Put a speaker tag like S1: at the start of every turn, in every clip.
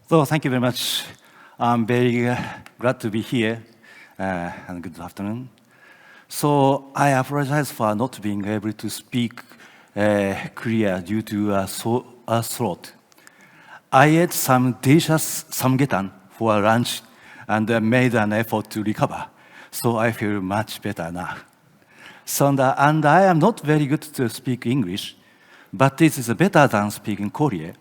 S1: So thank you very much. I'm very glad to be here, and good afternoon. So I apologize for not being able to speak clear due to a throat. I ate some delicious samgyetang for lunch and made an effort to recover. So I feel much better now. So, and I am not very good to speak English, but this is better than speaking Korean.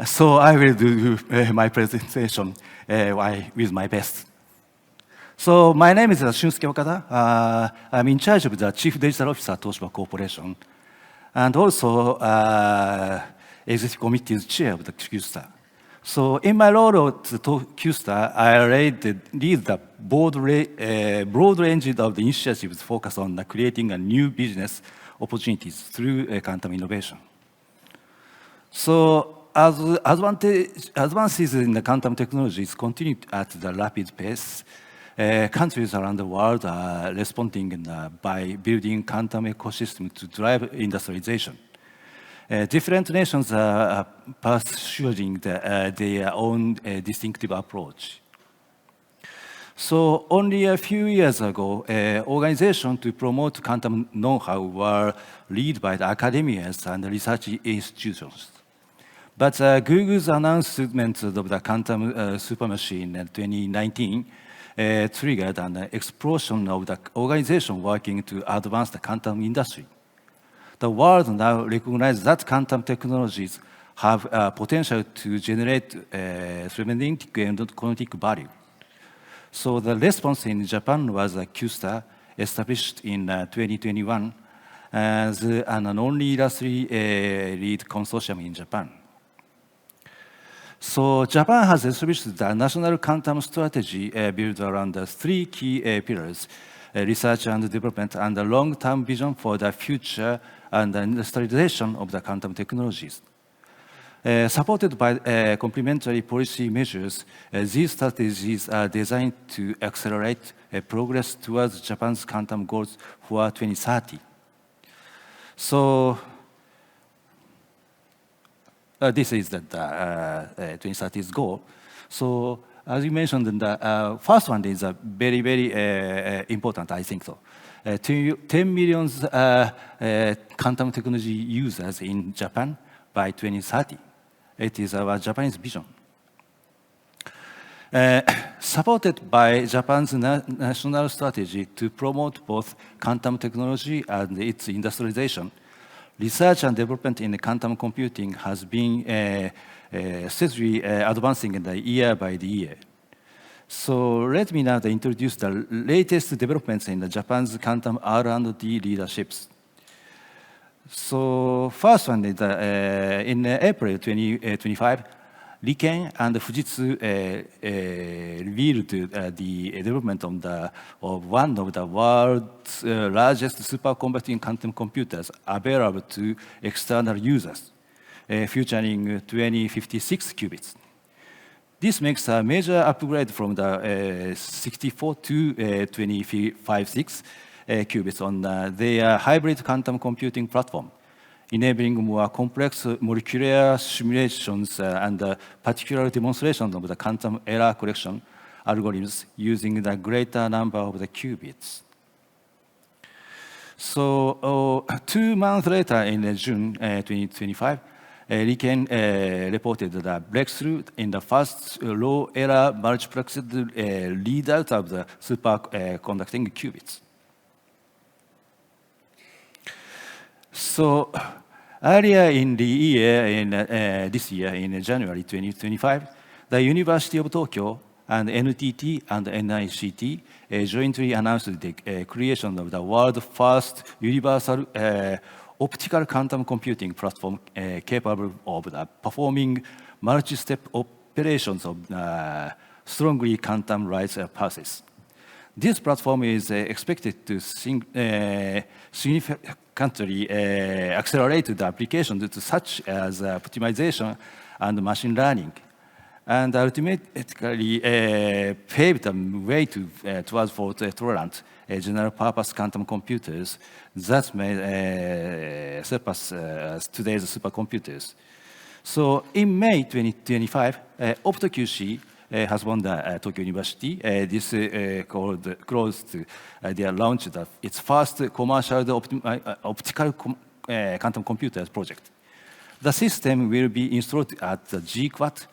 S1: So I will do my presentation with my best. So my name is Shunsuke Okada. I'm in charge of the Chief Digital Officer at Toshiba Corporation, and also Executive Committee's Chair of the QStar. So in my role at QStar, I lead the broad range of the initiatives focused on creating new business opportunities through quantum innovation. So as advances in the quantum technologies continue at the rapid pace, countries around the world are responding by building quantum ecosystems to drive industrialization. Different nations are pursuing their own distinctive approach. So only a few years ago, organizations to promote quantum know-how were led by the academias and research institutions. But Google's announcement of the quantum supermachine in 2019 triggered an explosion of the organization working to advance the quantum industry. The world now recognizes that quantum technologies have potential to generate tremendous economic value. So the response in Japan was QStar, established in 2021 as an only industry lead consortium in Japan. So Japan has established the national quantum strategy built around the three key pillars: research and development, and a long-term vision for the future and the industrialization of the quantum technologies. Supported by complementary policy measures, these strategies are designed to accelerate progress towards Japan's quantum goals for 2030. So this is the 2030's goal. So as you mentioned, the first one is very, very important, I think so. 10 million quantum technology users in Japan by 2030. It is our Japanese vision. Supported by Japan's national strategy to promote both quantum technology and its industrialization, research and development in quantum computing has been steadily advancing year by year. So let me now introduce the latest developments in Japan's quantum R&D leaderships. So first one is in April 2025, Riken and Fujitsu revealed the development of one of the world's largest superconducting quantum computers available to external users, featuring 2056 qubits. This makes a major upgrade from the 64 to 256 qubits on their hybrid quantum computing platform, enabling more complex molecular simulations and particular demonstrations of the quantum error correction algorithms using the greater number of the qubits. So 2 months later, in June 2025, Riken reported the breakthrough in the first low-error multiplexed readout of the superconducting qubits. So earlier in the year, this year, in January 2025, the University of Tokyo and NTT and NICT jointly announced the creation of the world's first universal optical quantum computing platform capable of performing multi-step operations of strongly quantum-like pulses. This platform is expected to significantly accelerate the applications such as optimization and machine learning, and ultimately pave the way towards fault-tolerant general-purpose quantum computers that may surpass today's supercomputers. So in May 2025, OptoQC has won the Tokyo University. This closed their launch of its first commercial optical quantum computers project. The system will be installed at the GQuat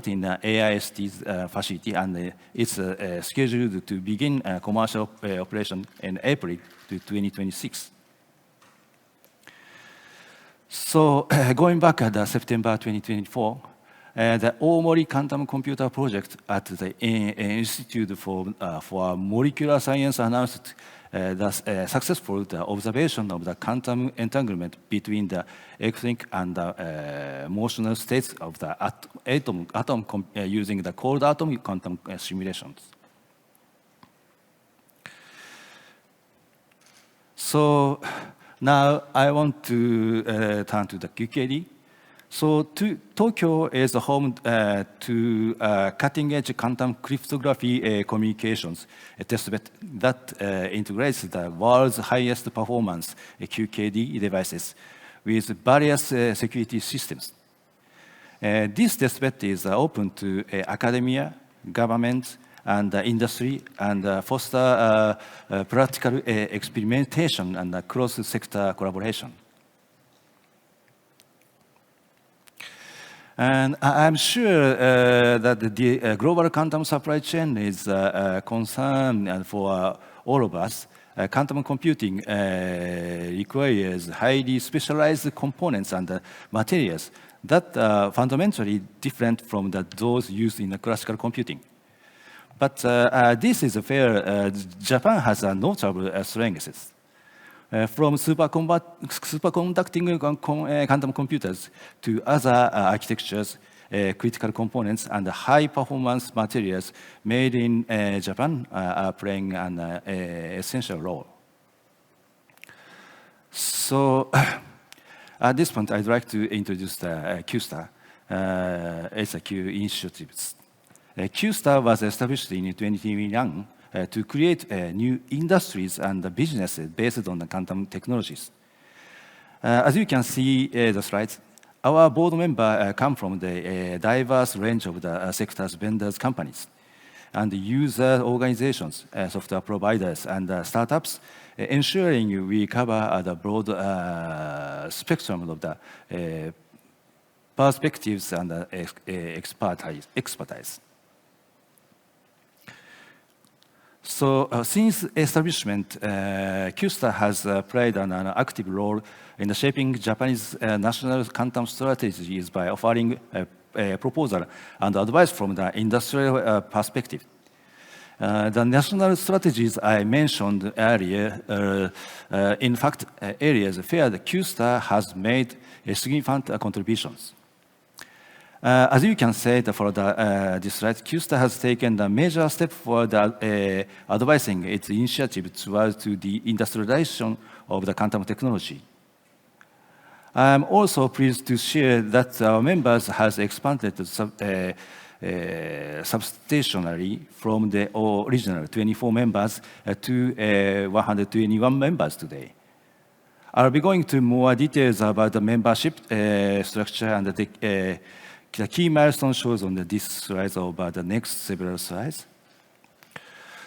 S1: in the AIST's facility, and it's scheduled to begin commercial operation in April 2026. So going back at September 2024, the Omori Quantum Computer Project at the Institute for Molecular Science announced the successful observation of the quantum entanglement between the electronic and the motional states of the atom using the cold atom quantum simulations. So now I want to turn to the QKD. So Tokyo is home to cutting-edge quantum cryptography communications testbed that integrates the world's highest performance QKD devices with various security systems. This testbed is open to academia, government, and industry, and foster practical experimentation and cross-sector collaboration. And I'm sure that the global quantum supply chain is a concern for all of us. Quantum computing requires highly specialized components and materials that are fundamentally different from those used in classical computing. But this is fair. Japan has notable strengths. From superconducting quantum computers to other architectures, critical components, and high-performance materials made in Japan are playing an essential role. So at this point, I'd like to introduce the QSTAR. It's a Q initiative. QSTAR was established in 2021 to create new industries and businesses based on the quantum technologies. As you can see the slides, our board members come from the diverse range of the sectors, vendors, companies, and user organizations, software providers, and startups, ensuring we cover the broad spectrum of the perspectives and expertise. So since establishment, QSTAR has played an active role in shaping Japanese national quantum strategies by offering a proposal and advice from the industrial perspective. The national strategies I mentioned earlier are, in fact, areas where the QSTAR has made significant contributions. As you can see for this slide, QSTAR has taken a major step for advising its initiative towards the industrialization of the quantum technology. I am also pleased to share that our members have expanded substantially from the original 24 members to 121 members today. I'll be going to more details about the membership structure and the key milestone shows on this slide over the next several slides.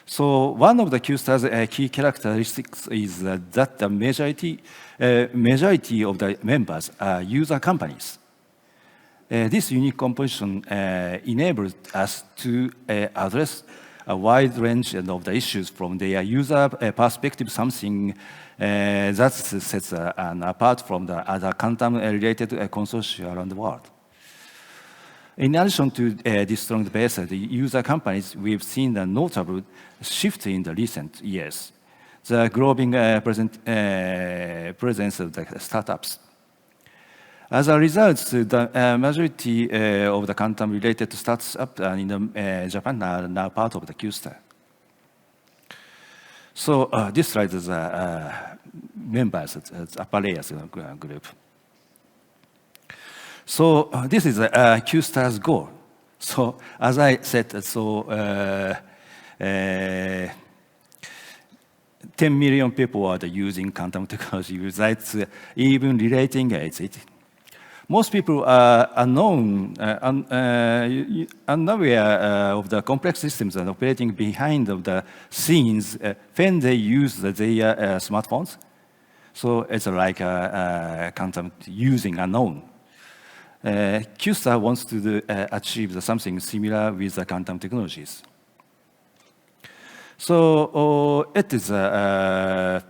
S1: So one of the QSTAR's key characteristics is that the majority of the members are user companies. This unique composition enables us to address a wide range of the issues from their user perspective, something that sets apart from the other quantum-related consortia around the world. In addition to this strong base of the user companies, we've seen a notable shift in the recent years. The growing presence of the startups. As a result, the majority of the quantum-related startups in Japan are now part of the QSTAR. So this slide is members, upper layers group. So this is QSTAR's goal. So as I said, 10 million people are using quantum technology without even relating it. most people are unaware of the complex systems and operating behind the scenes when they use their smartphones. So it's like quantum using unknown. QStar wants to achieve something similar with the quantum technologies. So it is our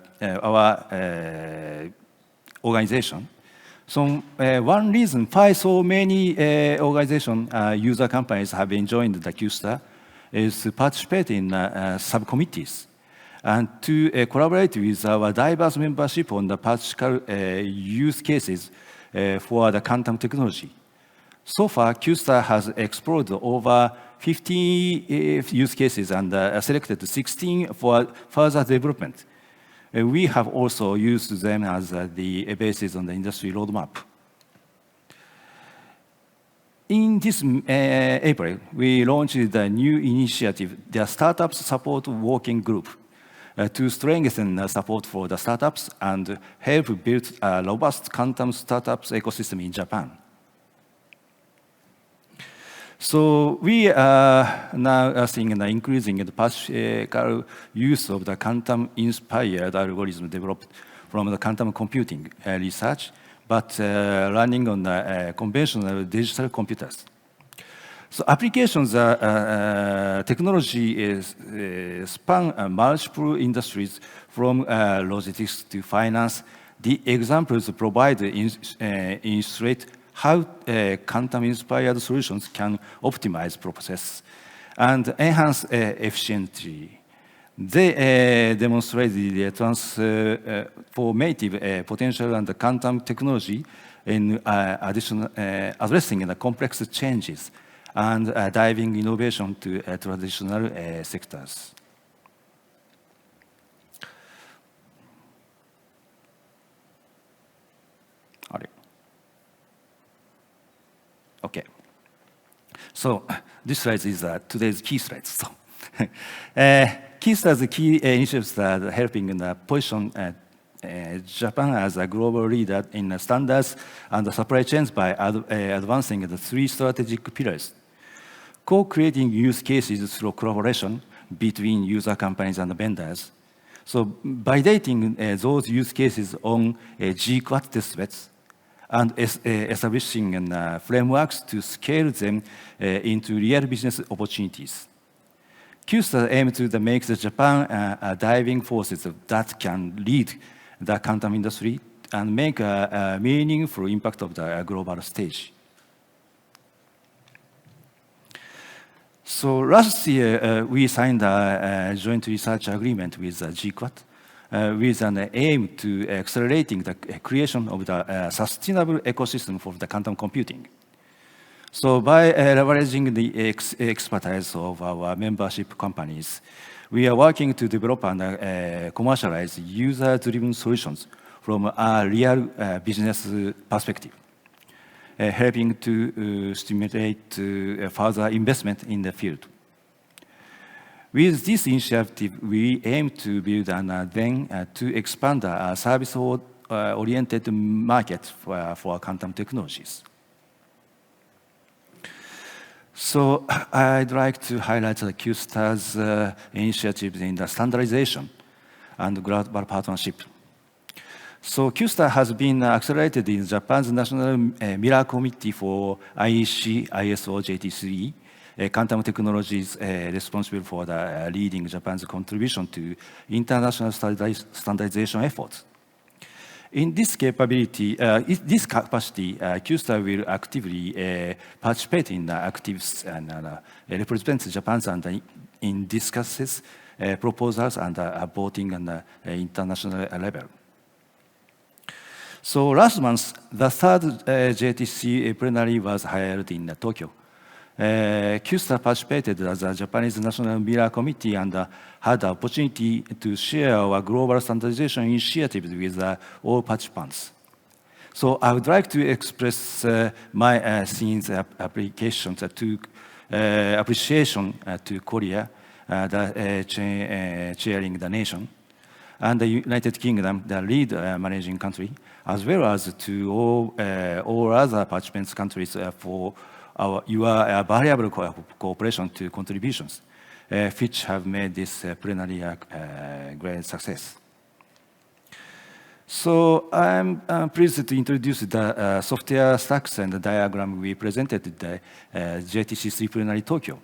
S1: organization. So one reason why so many user companies have joined the QStar is to participate in subcommittees and to collaborate with our diverse membership on the practical use cases for the quantum technology. So far, QStar has explored over 50 use cases and selected 16 for further development. We have also used them as the basis on the industry roadmap. In this April, we launched the new initiative, the Startup Support Working Group, to strengthen support for the startups and help build a robust quantum startups ecosystem in Japan. So we are now seeing an increasing the practical use of the quantum-inspired algorithm developed from the quantum computing research, but running on the conventional digital computers. So applications technology span multiple industries from logistics to finance. The examples provided illustrate how quantum-inspired solutions can optimize process and enhance efficiency. They demonstrate the transformative potential and the quantum technology in addressing the complex changes and driving innovation to traditional sectors. Okay. So this slide is today's key slides. So, QStar's key initiatives are helping position Japan as a global leader in standards and supply chains by advancing the three strategic pillars. Co-creating use cases through collaboration between user companies and vendors. So validating those use cases on GQuad testbeds and establishing frameworks to scale them into real business opportunities. QStar aims to make Japan a driving force that can lead the quantum industry and make a meaningful impact of the global stage. So last year, we signed a joint research agreement with GQuad with an aim to accelerating the creation of the sustainable ecosystem for the quantum computing. So by leveraging the expertise of our membership companies, we are working to develop and commercialize user-driven solutions from a real business perspective, helping to stimulate further investment in the field. With this initiative, we aim to build and then to expand a service-oriented market for quantum technologies. So I'd like to highlight the QStar's initiatives in the standardization and global partnership. So QStar has been accelerated in Japan's National Mirror Committee for IEC ISO JT3, quantum technologies responsible for the leading Japan's contribution to international standardization efforts. In this capacity, QStar will actively participate in the activities and represent Japan in discussions, proposals, and voting on the international level. So last month, the third JTC plenary was held in Tokyo. QStar participated as a Japanese National Mirror Committee and had the opportunity to share our global standardization initiatives with all participants. So I would like to express my sincere appreciation to Korea, chairing the nation, and the United Kingdom, the lead managing country, as well as to all other participants countries for your variable cooperation to contributions, which have made this plenary a great success. So I'm pleased to introduce the software stacks and the diagram we presented at the JTC3 Plenary Tokyo,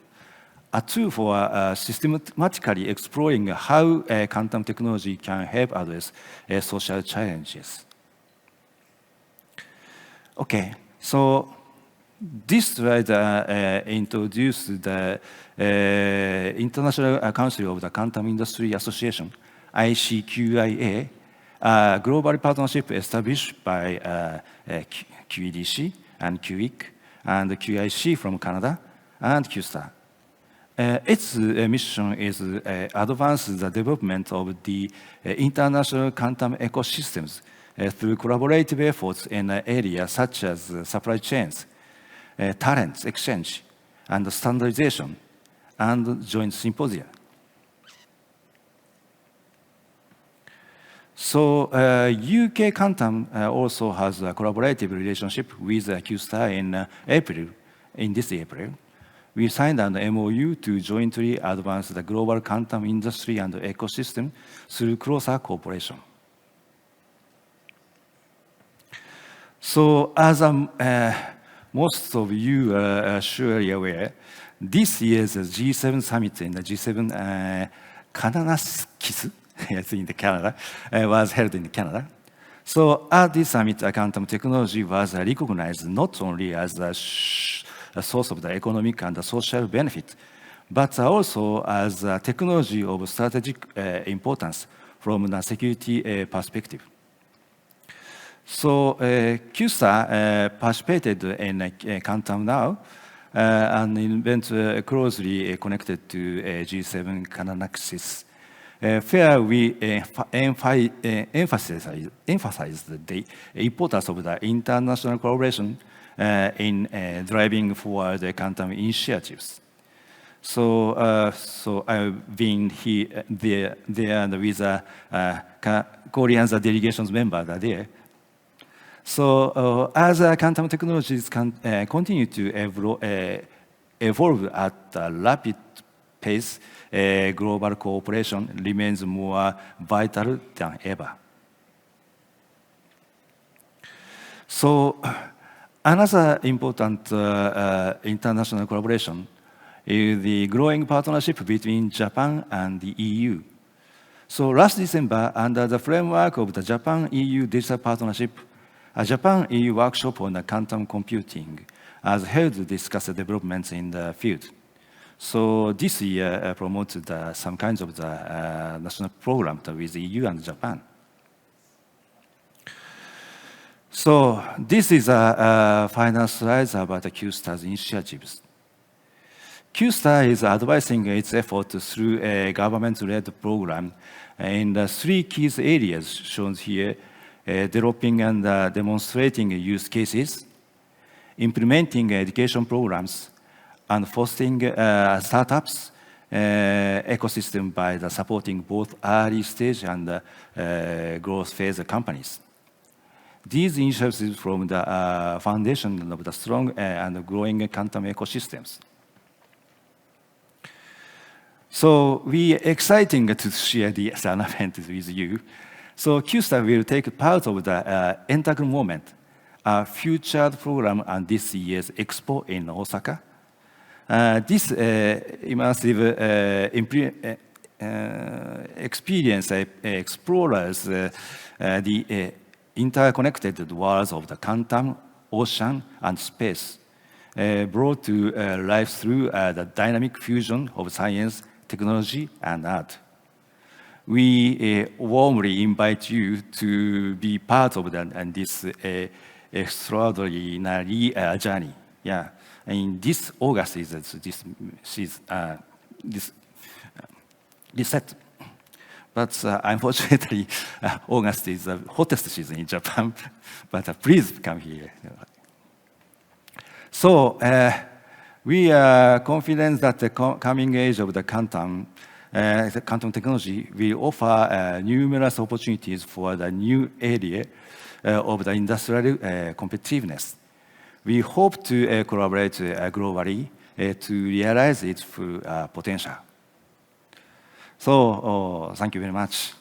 S1: a tool for systematically exploring how quantum technology can help address social challenges. Okay, so this slide introduces the International Council of the Quantum Industry Association, ICQIA, a global partnership established by QEDC and QIC and QIC from Canada and QSTAR. Its mission is advance the development of the international quantum ecosystems through collaborative efforts in areas such as supply chains, talent exchange, and standardization, and joint symposia. So UK Quantum also has a collaborative relationship with QSTAR in this April. We signed an MOU to jointly advance the global quantum industry and ecosystem through closer cooperation. So as most of you are surely aware, this year's G7 summit in the G7 Kananaskis, yes, in Canada, was held in Canada. So at this summit, quantum technology was recognized not only as a source of the economic and the social benefit, but also as a technology of strategic importance from the security perspective. So QSTAR participated in Quantum Now, an event closely connected to G7 Kananaskis, where we emphasized the importance of the international collaboration in driving forward the quantum initiatives. So I've been there and with Korean delegations members are there. So as quantum technologies continue to evolve at a rapid pace, global cooperation remains more vital than ever. So another important international collaboration is the growing partnership between Japan and the EU. So last December, under the framework of the Japan-EU Digital Partnership, a Japan-EU workshop on quantum computing has held to discuss the developments in the field. So this year promoted some kinds of the national program with the EU and Japan. So this is a final slide about the QSTAR's initiatives. QSTAR is advising its efforts through a government-led program in the three key areas shown here: developing and demonstrating use cases, implementing education programs, and fostering startups ecosystem by supporting both early stage and growth phase companies. These initiatives form the foundation of the strong and growing quantum ecosystems. So we are exciting to share this event with you. So QSTAR will take part of the Integral Moment, a featured program on this year's Expo in Osaka. This immersive experience explores the interconnected worlds of the quantum, ocean, and space, brought to life through the dynamic fusion of science, technology, and art. We warmly invite you to be part of this extraordinary journey. Yeah, and this August is this set. But unfortunately, August is the hottest season in Japan. But please come here. So we are confident that the coming age of the quantum the quantum technology will offer numerous opportunities for the new area of the industrial competitiveness. We hope to collaborate globally to realize its full potential. So, thank you very much.